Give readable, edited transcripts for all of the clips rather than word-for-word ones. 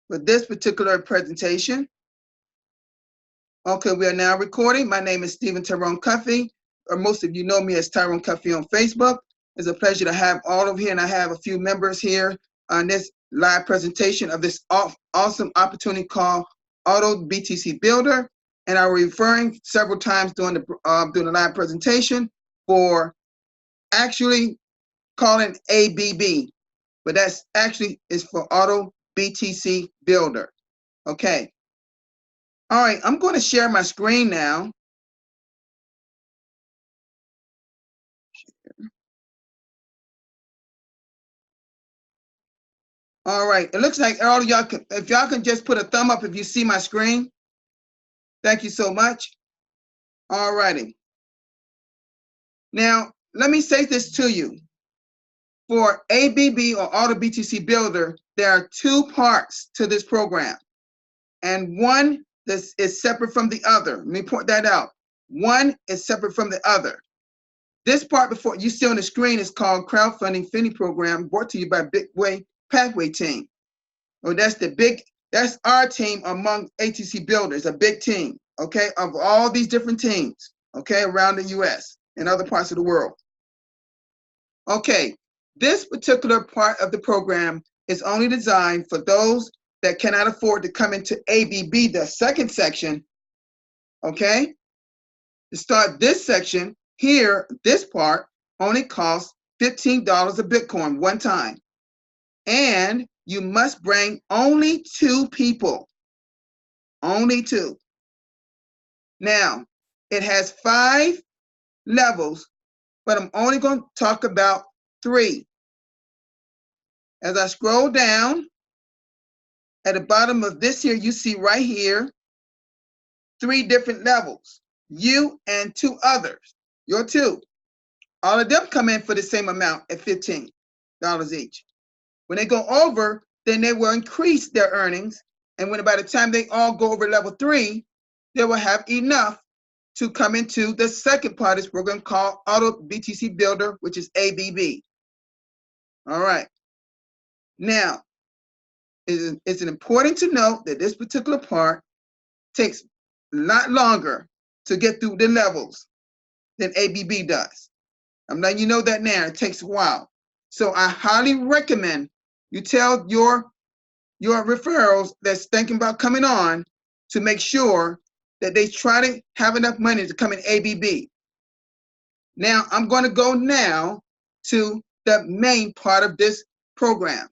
for this particular presentation. Okay, we are now recording. My name is Stephen Tyrone Cuffey, or most of you know me as Tyrone Cuffey on Facebook. It's a pleasure to have all of you, and I have a few members here on this live presentation of this awesome opportunity called Autobtcbuilder. And I was referring several times during the live presentation for actually calling ABB, but that's actually is for Autobtcbuilder. Okay. All right, I'm going to share my screen now. All right, it looks like all of y'all can, if y'all can just put a thumb up if you see my screen. Thank you so much. All righty. Now, let me say this to you. For ABB or Autobtcbuilder, there are two parts to this program, and one is separate from the other. Let me point that out. One is separate from the other. This part before you see on the screen is called Crowdfunding Finney Program, brought to you by Big Way Pathway Team. Well, that's our team among ATC builders, a big team, okay, of all these different teams, okay, around the US and other parts of the world. Okay, this particular part of the program is only designed for those that cannot afford to come into ABB, the second section, okay? To start this section here, this part only costs $15 a Bitcoin one time. And you must bring only 2 people, only 2. Now, it has 5 levels, but I'm only going to talk about 3. As I scroll down, at the bottom of this here, you see right here, 3 different levels, you and 2 others, your 2. All of them come in for the same amount at $15 each. When they go over, then they will increase their earnings. And when by the time they all go over level 3, they will have enough to come into the second part of this program called Autobtcbuilder, which is ABB. All right. Now, it's important to note that this particular part takes a lot longer to get through the levels than ABB does. I'm letting you know that now. It takes a while. So I highly recommend you tell your referrals that's thinking about coming on to make sure that they try to have enough money to come in ABB. Now, I'm going to go now to the main part of this program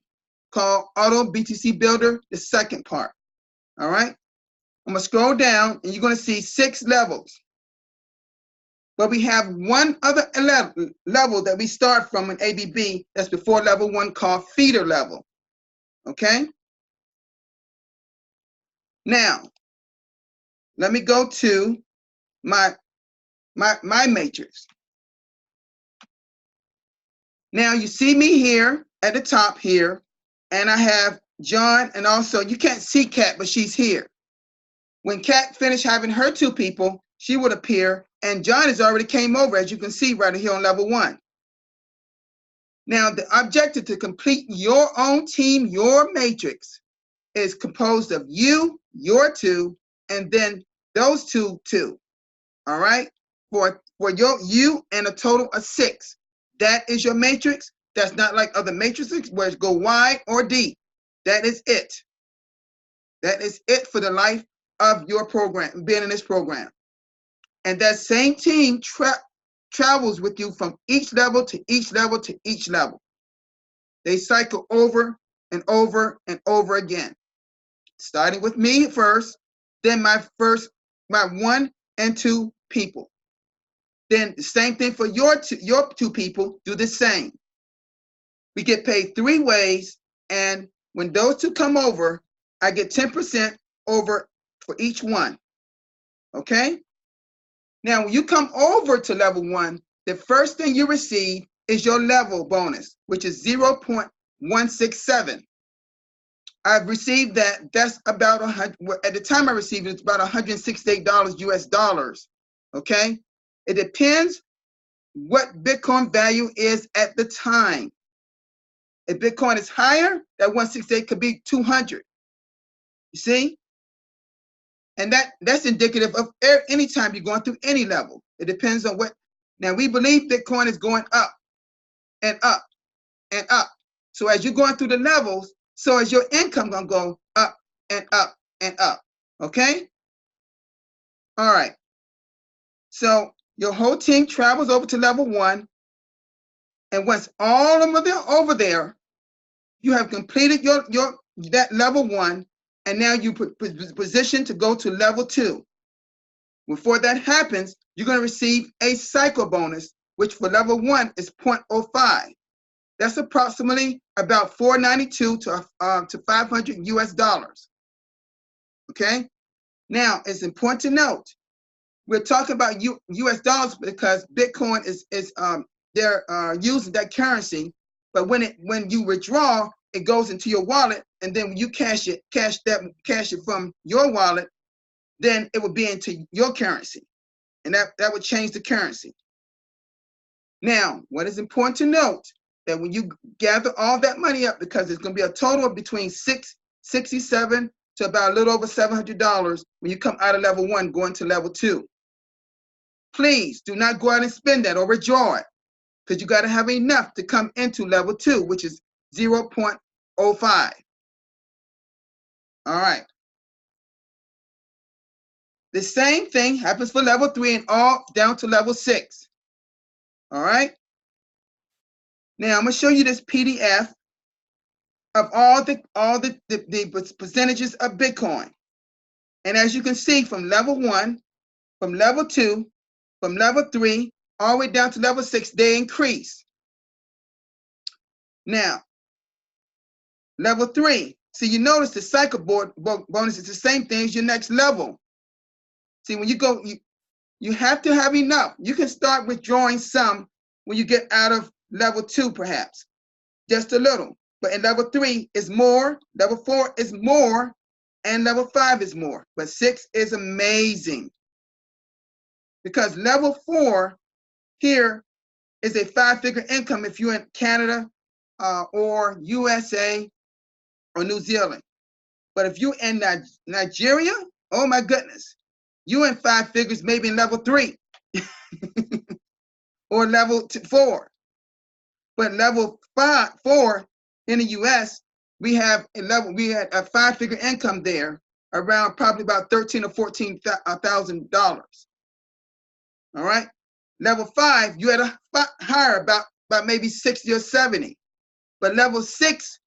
called Autobtcbuilder, the second part. All right? I'm going to scroll down and you're going to see 6 levels. But we have one other level that we start from in ABB that's before level 1 called feeder level. Okay? Now, let me go to my matrix. Now you see me here at the top here, and I have John, and also you can't see Kat, but she's here. When Kat finished having her 2 people, she would appear, and John has already came over, as you can see right here on level 1. Now the objective to complete your own team, your matrix, is composed of you, your 2, and then those 2. All right, for you and a total of 6. That is your matrix. That's not like other matrices where it go wide or deep. That is it. That is it for the life of your program, being in this program. And that same team travels with you from each level to each level to each level. They cycle over and over and over again. Starting with me first, then my 1 and 2 people. Then the same thing for your 2 people, do the same. We get paid 3 ways, and when those 2 come over, I get 10% over for each one. Okay? Now, when you come over to level 1, the first thing you receive is your level bonus, which is 0.167. I've received that. That's about at the time I received it, it's about $168 US dollars. Okay? It depends what Bitcoin value is at the time. If Bitcoin is higher, that 168 could be 200. You see? And that's indicative of any time you're going through any level. It depends on what. Now, we believe Bitcoin is going up and up and up. So as you're going through the levels, so is your income going to go up and up and up. Okay? All right. So your whole team travels over to level 1. And once all of them are over there, you have completed that level 1, and now you position to go to level 2. Before that happens, you're going to receive a cycle bonus, which for level 1 is 0.05. That's approximately about $492 to 500 US dollars. Okay. Now it's important to note we're talking about US dollars because Bitcoin is they're using that currency, but when you withdraw, it goes into your wallet, and then when you cash it from your wallet, then it would be into your currency, and that would change the currency. Now, what is important to note that when you gather all that money up, because it's going to be a total of between $67 to about a little over $700 when you come out of level 1 going to level 2. Please do not go out and spend that or withdraw it, because you got to have enough to come into level 2, which is 0.05. All right. The same thing happens for level 3 and all down to level 6. All right. Now I'm going to show you this PDF of all the percentages of Bitcoin. And as you can see, from level 1, from level 2, from level 3, all the way down to level 6, they increase. Now, level 3. See, you notice the cycle bonus is the same thing as your next level. See, when you go, you have to have enough. You can start withdrawing some when you get out of level 2, perhaps, just a little. But in level 3 is more, level 4 is more, and level 5 is more. But 6 is amazing, because level 4 here is a 5-figure income if you're in Canada or USA or New Zealand. But if you're in Nigeria, oh my goodness, you're in 5 figures, maybe in level 3 or level 4. But level 4 in the US, we had a 5-figure income there, around probably about $13,000 or $14,000. All right. Level 5, you had a higher, about maybe 60 or 70. But level 6,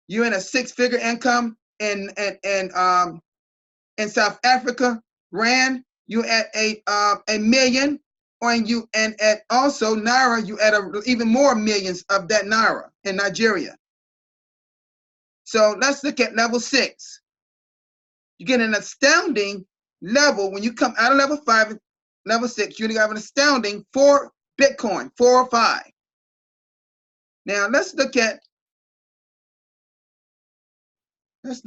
you're in a 6-figure income in South Africa, Rand, you at a million, and at also Naira, you at even more millions of that Naira in Nigeria. So let's look at level 6. You get an astounding level when you come out of level 5, level 6. You have an astounding 4 Bitcoin, 4 or 5. Now let's look at let's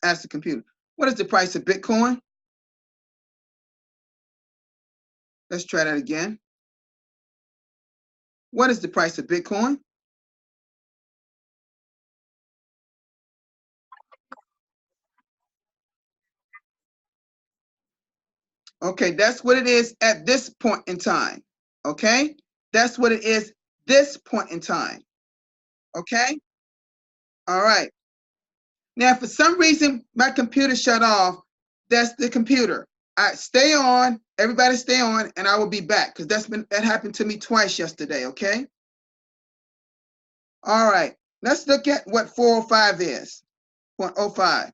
ask the computer, what is the price of Bitcoin? Let's try that again. What is the price of Bitcoin? Okay, that's what it is at this point in time. Okay, that's what it is this point in time. Okay, all right. Now, for some reason, my computer shut off. That's the computer. All right, stay on. Everybody stay on, and I will be back, because that happened to me twice yesterday. Okay. All right. Let's look at what 405 is. 0.05.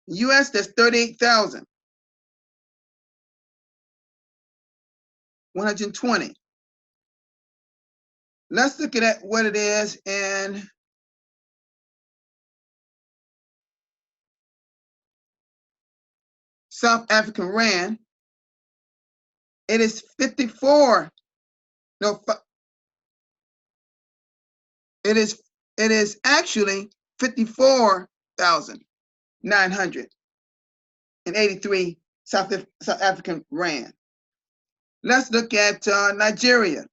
US, that's 38,000. 120. Let's look at what it is in South African Rand. It is 54. No, it is actually 54,983 South African Rand. Let's look at Nigeria.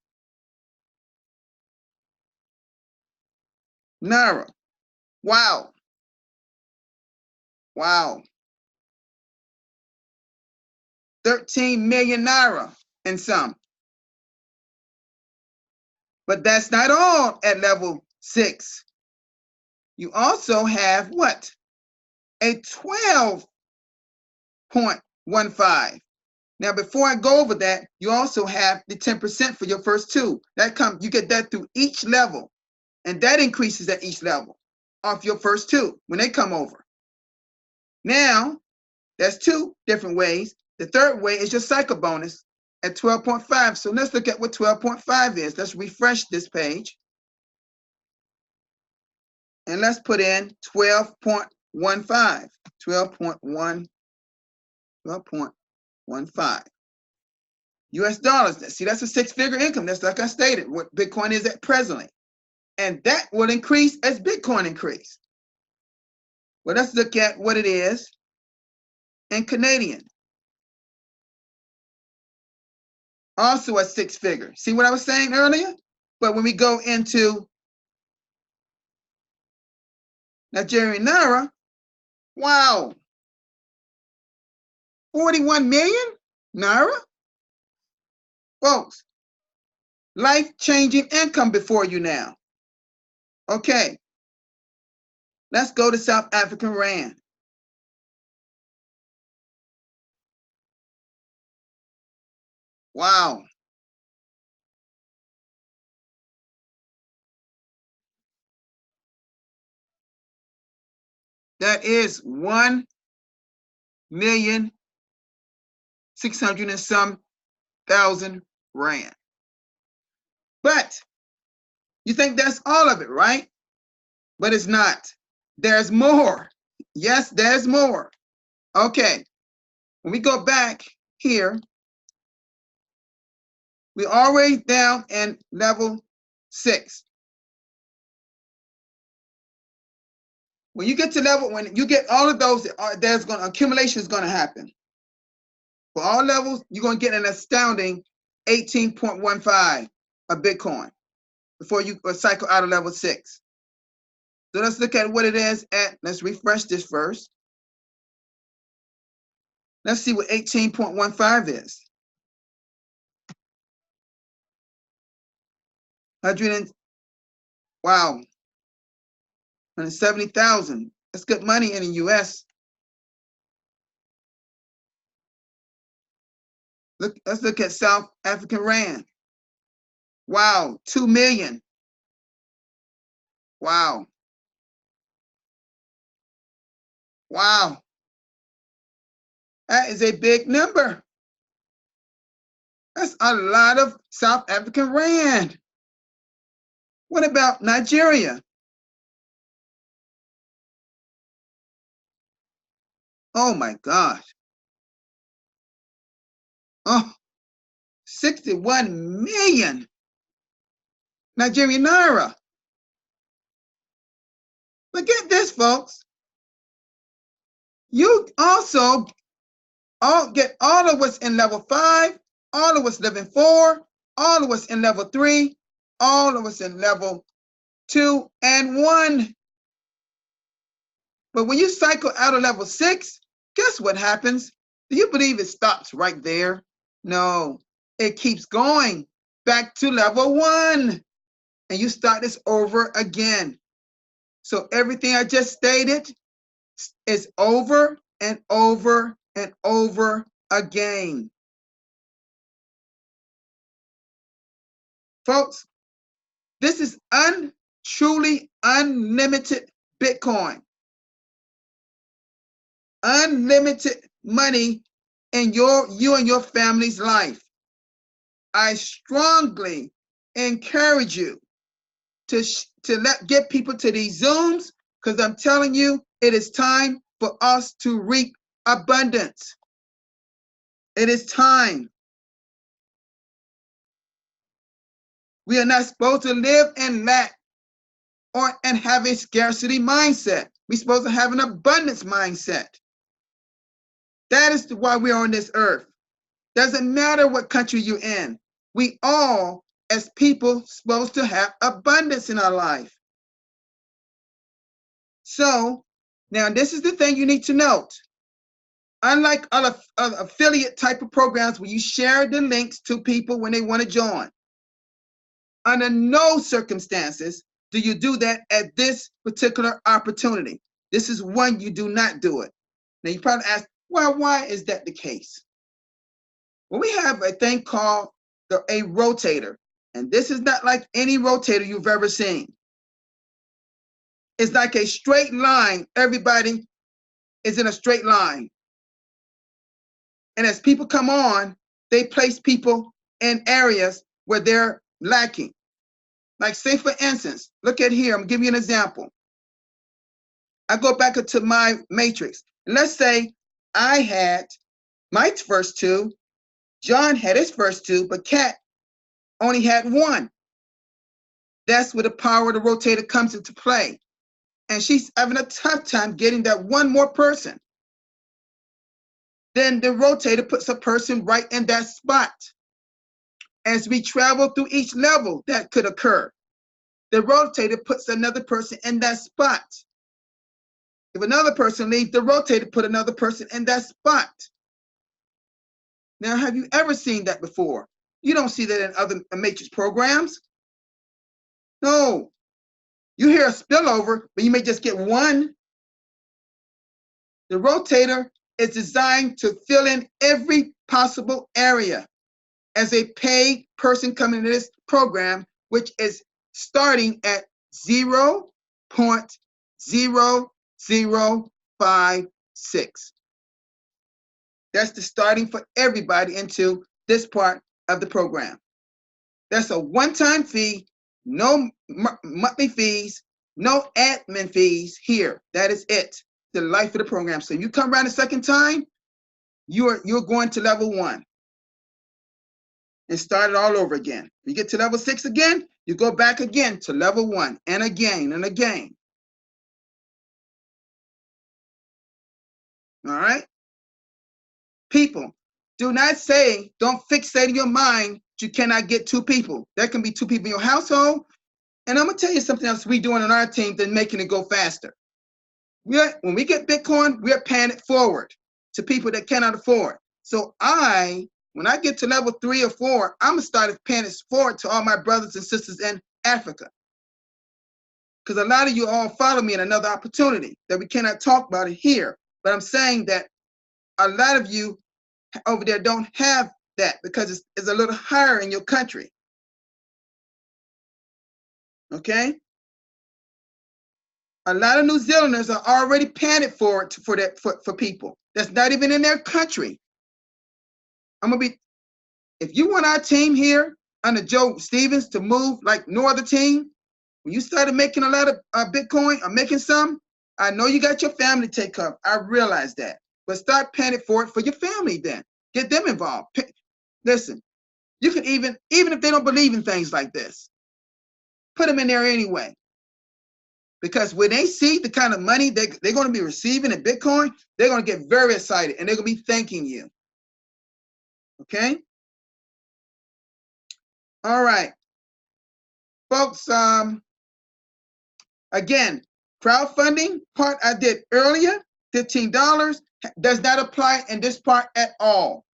naira. Wow. Wow. 13 million naira and some. But that's not all at level 6. You also have what? A 12.15. Now, before I go over that, you also have the 10% for your first two. You get that through each level, and that increases at each level off your first two when they come over. Now, that's two different ways. The third way is your cycle bonus at 12.5. So let's look at what 12.5 is. Let's refresh this page. And let's put in 12.15. 12.15 US dollars. See, that's a six-figure income. That's like I stated, what Bitcoin is at presently. And that will increase as Bitcoin increase. Well, let's look at what it is in Canadian. Also a six-figure. See what I was saying earlier? But when we go into Nigerian naira, wow, 41 million naira? Folks, life-changing income before you now. Okay, let's go to South African Rand. Wow. That is 1,600,000 and some thousand rand. But you think that's all of it, right? But it's not. There's more. Yes, there's more. Okay, when we go back here, we're already down in level 6. When you get to level, when you get all of those, accumulation is going to happen. For all levels, you're going to get an astounding 18.15 of Bitcoin before you cycle out of level 6. So let's look at what it is at. Let's refresh this first. Let's see what 18.15 is. 170,000. That's good money in the US. Let's look at South African Rand. Wow, 2 million. Wow. Wow. That is a big number. That's a lot of South African Rand. What about Nigeria? Oh my gosh. Oh, 61 million Nigerian naira. But get this, folks. You also get all of what's in level 5, all of what's level 4, all of what's in level 3, all of what's in level 2 and 1. But when you cycle out of level 6, guess what happens? Do you believe it stops right there? No, it keeps going back to level 1. And you start this over again. So everything I just stated is over and over and over again. Folks, this is truly unlimited Bitcoin. Unlimited money in you and your family's life. I strongly encourage you to get people to these Zooms, because I'm telling you, it is time for us to reap abundance. It is time. We are not supposed to live in lack and have a scarcity mindset. We're supposed to have an abundance mindset. That is why we're on this earth. Doesn't matter what country you're in. We all, as people, supposed to have abundance in our life. So now this is the thing you need to note. Unlike other affiliate type of programs where you share the links to people when they want to join, under no circumstances do you do that at this particular opportunity. This is when you do not do it. Now you probably ask, well, why is that the case? Well, we have a thing called a rotator, and this is not like any rotator you've ever seen. It's like a straight line. Everybody is in a straight line. And as people come on, they place people in areas where they're lacking. Like say, for instance, look at here, I'm gonna give you an example. I go back into my matrix. And let's say I had my first two, John had his first two, but Kat only had one. That's where the power of the rotator comes into play. And she's having a tough time getting that one more person. Then the rotator puts a person right in that spot. As we travel through each level that could occur, the rotator puts another person in that spot. If another person leaves, the rotator put another person in that spot. Now, have you ever seen that before? You don't see that in other matrix programs. No. You hear a spillover, but you may just get one. The rotator is designed to fill in every possible area as a paid person coming into this program, which is starting at 0.0056. That's the starting for everybody into this part of the program. That's a one-time fee, no monthly fees, no admin fees here. That is it, the life of the program. So you come around a second time, you're going to level 1 and start it all over again. You get to level 6 again, you go back again to level 1 and again and again. All right? People, do not say, don't fixate in your mind you cannot get 2 people. There can be 2 people in your household. And I'm going to tell you something else we're doing on our team than making it go faster. When we get Bitcoin, we're paying it forward to people that cannot afford. So when I get to level 3 or 4, I'm going to start paying it forward to all my brothers and sisters in Africa. Because a lot of you all follow me in another opportunity that we cannot talk about it here. But I'm saying that a lot of you over there don't have that because it's a little higher in your country. Okay? A lot of New Zealanders are already paying it forward for people that's not even in their country. If you want our team here under Joe Stevens to move like no other team, when you started making a lot of Bitcoin or making some, I know you got your family to take care of. I realize that. But start paying it forward for your family then. Get them involved. Listen, you can even if they don't believe in things like this, put them in there anyway. Because when they see the kind of money they're going to be receiving in Bitcoin, they're going to get very excited and they're going to be thanking you. Okay? All right. Folks, again, crowdfunding part I did earlier, $15, does not apply in this part at all.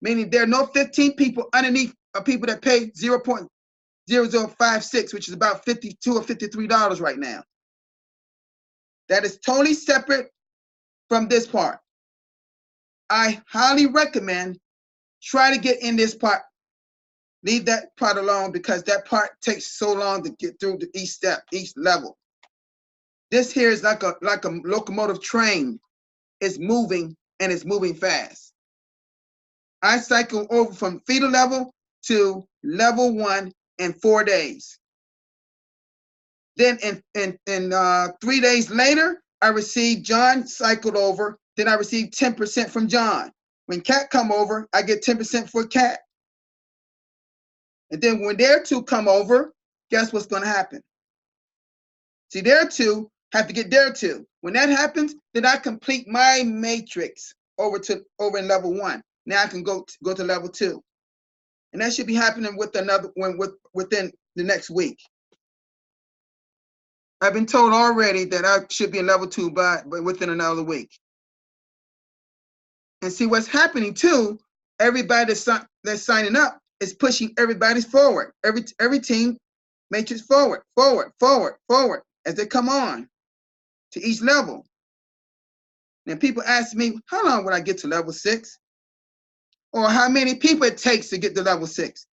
Meaning there are no 15 people underneath people that pay 0.0056, which is about $52 or $53 right now. That is totally separate from this part. I highly recommend try to get in this part. Leave that part alone because that part takes so long to get through the each step, each level. This here is like a locomotive train. It's moving and it's moving fast. I cycle over from feeder level to level 1 in 4 days. Then in 3 days later, I received John cycled over. Then I received 10% from John. When Kat come over, I get 10% for Kat. And then when their 2 come over, guess what's going to happen? See, their 2 have to get their 2. When that happens, then I complete my matrix over in level 1. Now I can go to level 2, and that should be happening with another one within the next week. I've been told already that I should be in level 2 but within another week. And see what's happening too, everybody that's signing up is pushing everybody forward. Every team matrix forward, forward, forward, forward as they come on to each level. And people ask me, how long would I get to level 6? Or how many people it takes to get to level 6?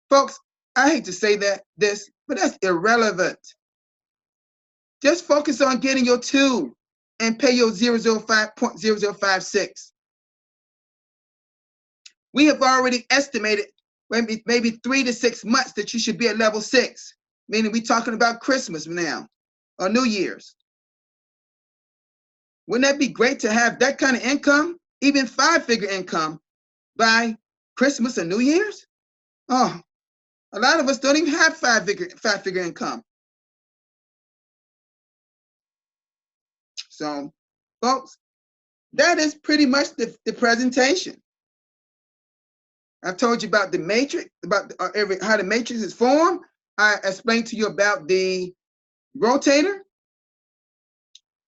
Folks, I hate to say this, but that's irrelevant. Just focus on getting your 2 and pay your 0.0056. We have already estimated maybe 3 to 6 months that you should be at level 6, meaning we're talking about Christmas now or New Year's. Wouldn't that be great to have that kind of income, even 5-figure income by Christmas and New Year's? Oh, a lot of us don't even have 5-figure income. So, folks, that is pretty much the presentation. I've told you about the matrix, about how the matrix is formed. I explained to you about the rotator.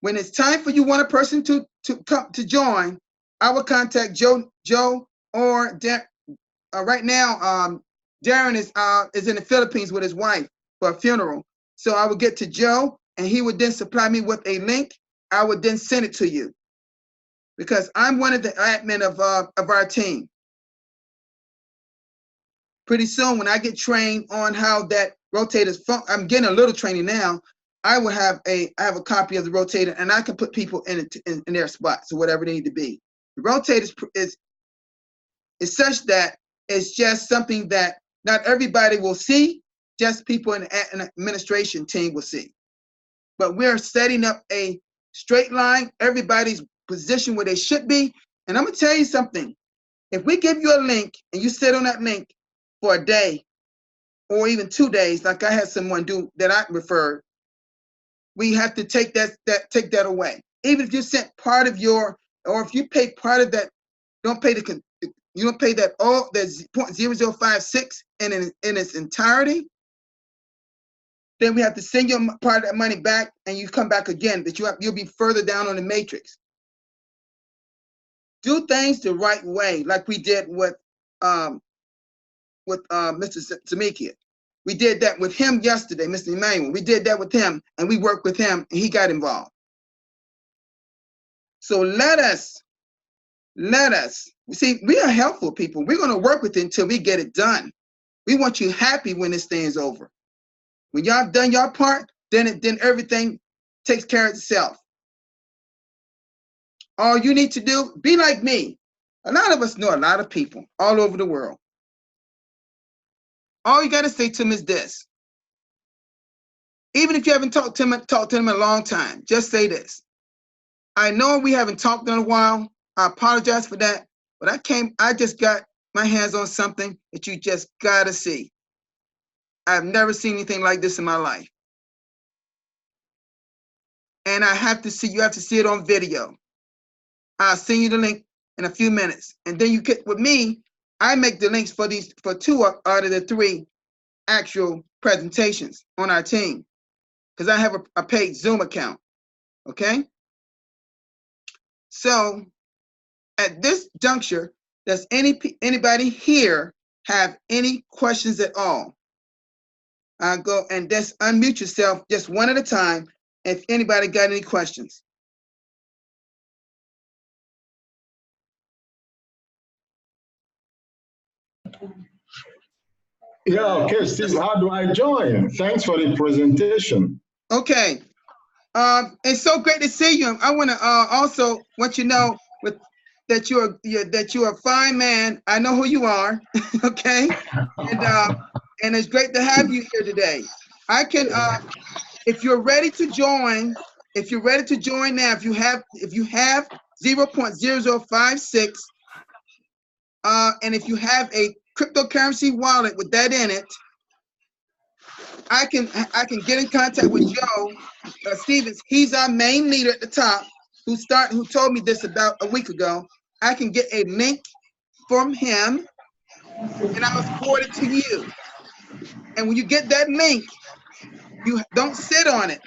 When it's time for you want a person to come to join, I will contact Joe or right now Darren is in the Philippines with his wife for a funeral. So I would get to Joe and he would then supply me with a link. I would then send it to you because I'm one of the admin of our team. Pretty soon, when I get trained on how that rotator's I'm getting a little training now. I have a copy of the rotator, and I can put people in their spots or whatever they need to be. The rotator is such that it's just something that not everybody will see. Just people in an administration team will see. But we're setting up a straight line. Everybody's positioned where they should be. And I'm gonna tell you something. If we give you a link and you sit on that link for a day or even 2 days, like I had someone do that I referred, we have to take that away. Even if you sent part of your, or if you pay part of that, you don't pay that all that 0.0056 in its entirety, then we have to send you part of that money back and you come back again, but you'll be further down on the matrix. Do things the right way, like we did with Mr. Zamikia. We did that with him yesterday, Mr. Emmanuel. We did that with him, and we worked with him, and he got involved. So let us, see, we are helpful people. We're going to work with it until we get it done. We want you happy when this thing is over. When y'all done your part, then everything takes care of itself. All you need to do, be like me. A lot of us know a lot of people all over the world. All you got to say to them is this. Even if you haven't talked to them in a long time, just say this. I know we haven't talked in a while. I apologize for that, but I just got my hands on something that you just gotta see. I've never seen anything like this in my life. And you have to see it on video. I'll send you the link in a few minutes. And then you get with me, I make the links for 2 out of the 3 actual presentations on our team. Because I have a paid Zoom account. Okay? So at this juncture, does anybody here have any questions at all? I'll go and just unmute yourself just one at a time if anybody got any questions. Yeah, okay, Steve, how do I join? Thanks for the presentation. Okay. It's so great to see you. I want to also want you to know that you're a fine man. I know who you are. Okay, and it's great to have you here today. I can if you're ready to join now, if you have 0.0056 and if you have a cryptocurrency wallet with that in it, I can get in contact with Joe Stevens. He's our main leader at the top who told me this about a week ago. I can get a link from him and I'll forward it to you. And when you get that link, You don't sit on it.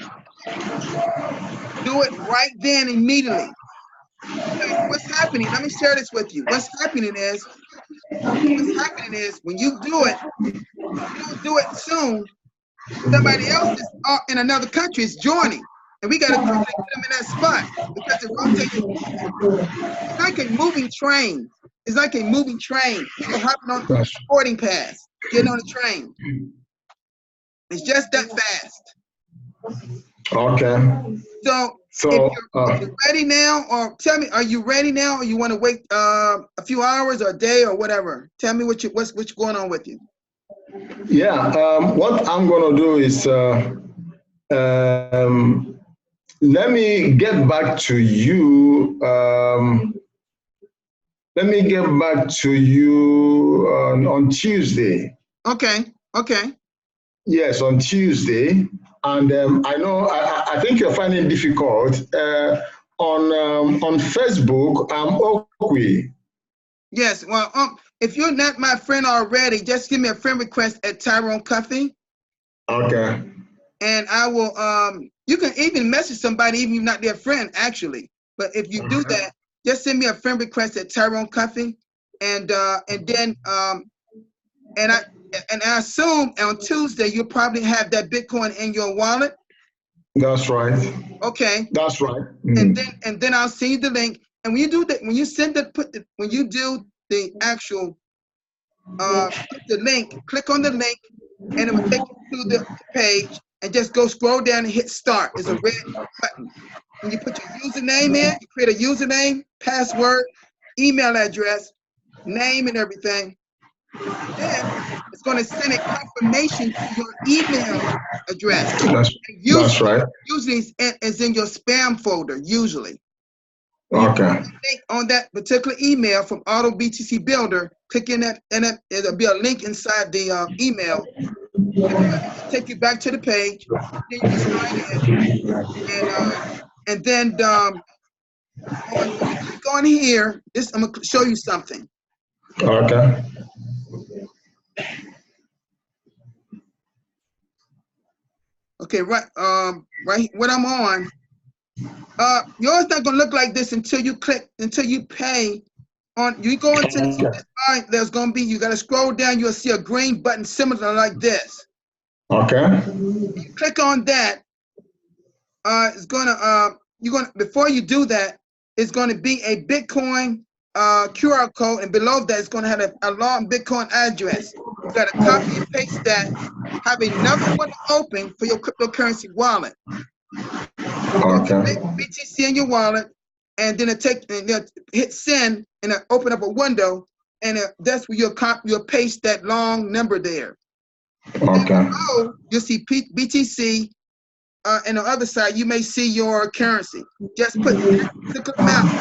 Do it right then immediately. What's happening? Let me share this with you. What's happening is when you do it, you don't do it soon. Somebody else is in another country is joining, and we got to quickly get them in that spot because it rotates. It's like a moving train. It's like a moving train. People hopping on the boarding pass, getting on the train. It's just that fast. Okay. So if you're ready now, or tell me, are you ready now, or you want to wait a few hours or a day or whatever? Tell me what's going on with you. Yeah. What I'm gonna do is let me get back to you. Let me get back to you on Tuesday. Okay. Okay. Yes, on Tuesday. And I know, I think you're finding it difficult. On Facebook, I'm Okwe. Yes. Well, if you're not my friend already, just give me a friend request at Tyrone Cuffy. Okay. And I will, you can even message somebody, even if you're not their friend, actually. But if you do that, just send me a friend request at Tyrone Cuffy. And then, and I assume on Tuesday, you'll probably have that Bitcoin in your wallet. That's right. Okay. That's right. And then I'll send you the link. And when you do that, when you send the when you do the actual the link, click on the link, and it will take you to the page, and just go scroll down and hit start. It's a red button. When you put your username in, you create a username, password, email address, name, and everything. Then it's going to send a confirmation to your email address. That's right. Usually it's in your spam folder, usually. Okay. On that particular email from Autobtcbuilder, click in that, and it'll be a link inside the email. Take you back to the page. Then you sign in, and then when you click on here, I'm gonna show you something. Okay. Okay, right. Right. What I'm on. Yours not gonna look like this until you pay. You go into this line, there's gonna be, you gotta scroll down, you'll see a green button similar like this. Okay. You click on that, it's gonna before you do that, it's gonna be a Bitcoin QR code, and below that it's gonna have a long Bitcoin address. You gotta copy and paste that, have another one open for your cryptocurrency wallet. Okay. BTC in your wallet, and then hit send, and it open up a window, and that's where you'll paste that long number there. Okay. Oh, you'll see BTC, and on the other side you may see your currency. Just put the amount.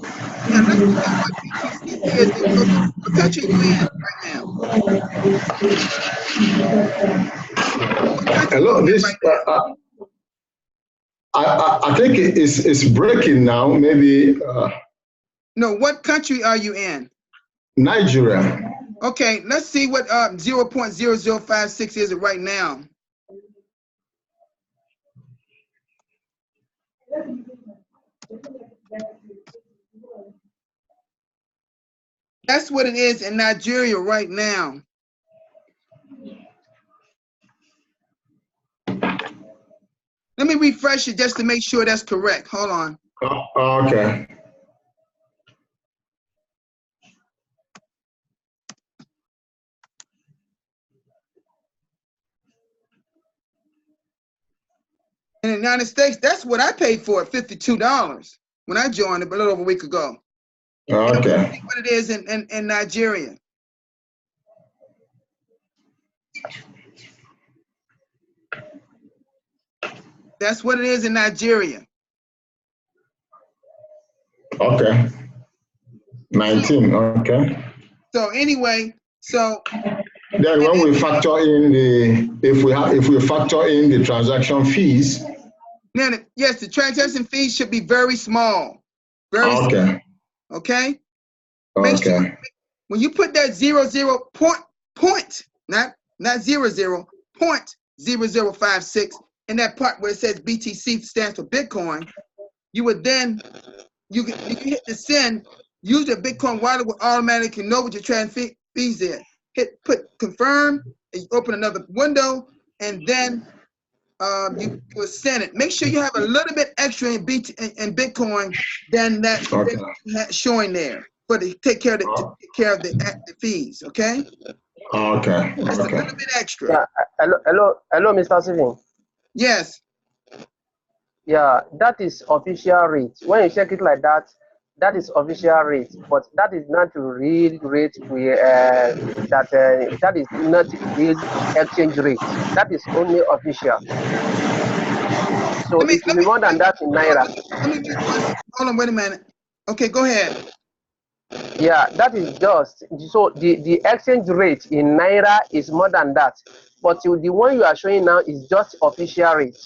And let's look at what BTC is. What country are you in right now? Hello. This. I think it's breaking now. Maybe. No, what country are you in? Nigeria. Okay, let's see what 0.0056 is right now. That's what it is in Nigeria right now. Let me refresh it just to make sure that's correct. Hold on. Okay. In the United States, that's what I paid for it, $52 when I joined it a little over a week ago. Okay. What it is in Nigeria. That's what it is in Nigeria. Okay. 19. Okay. So anyway, then when we factor in if we factor in the transaction fees. Then yes, the transaction fees should be very small. Very okay. Small. Okay. Make sure when you put that 00 point, not 00 point .0056, in that part where it says BTC stands for Bitcoin, you would then, you can hit the send, use the Bitcoin wallet will automatically know what your transfer fees is. Put confirm, and you open another window, and then you will send it. Make sure you have a little bit extra in Bitcoin than that showing there, but to take care of the fees. Okay. Okay. Just a little bit extra. Yeah. Hello, Mr. Steven. Yes. Yeah, that is official rate. When you check it like that, that is official rate, but that is not real rate. That is not real exchange rate. That is only official. So it will be more than that in naira. Hold on, wait a minute. Okay, go ahead. Yeah, that is just so the exchange rate in naira is more than that, but the one you are showing now is just official rate.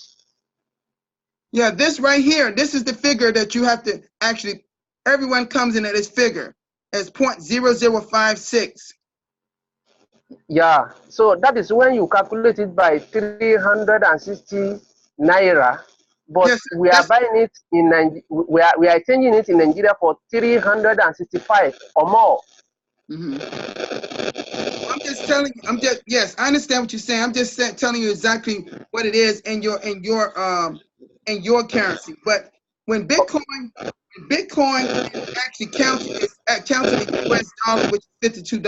Yeah, this right here, this is the figure that you have to actually, everyone comes in at this figure as .0056. Yeah, so that is when you calculate it by 360 naira, but Yes, we are buying it in Nigeria, we are changing it in Nigeria for 365 or more. I'm just telling you, yes, I understand what you're saying. I'm just telling you exactly what it is in your currency. But when Bitcoin is actually counted, it's counted in US dollar, which is $52.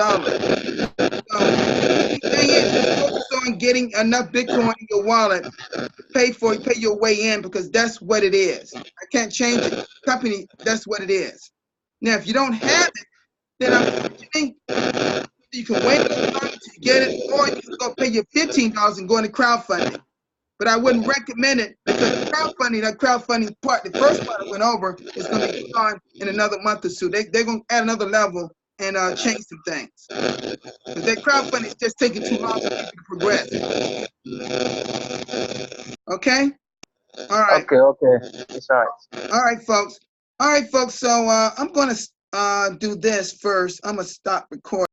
So the thing is, just focus on getting enough Bitcoin in your wallet to pay your way in, because that's what it is. I can't change it. Company, that's what it is. Now, if you don't have it, then unfortunately, you can wait a little longer to get it, or you can go pay your $15 and go into crowdfunding. But I wouldn't recommend it, because that crowdfunding part, the first part I went over, is going to be gone in another month or so. They're going to add another level and change some things. Because that crowdfunding is just taking too long for people to progress. Okay? All right. Okay. It's all right. All right, folks. So I'm going to do this first. I'm going to stop recording.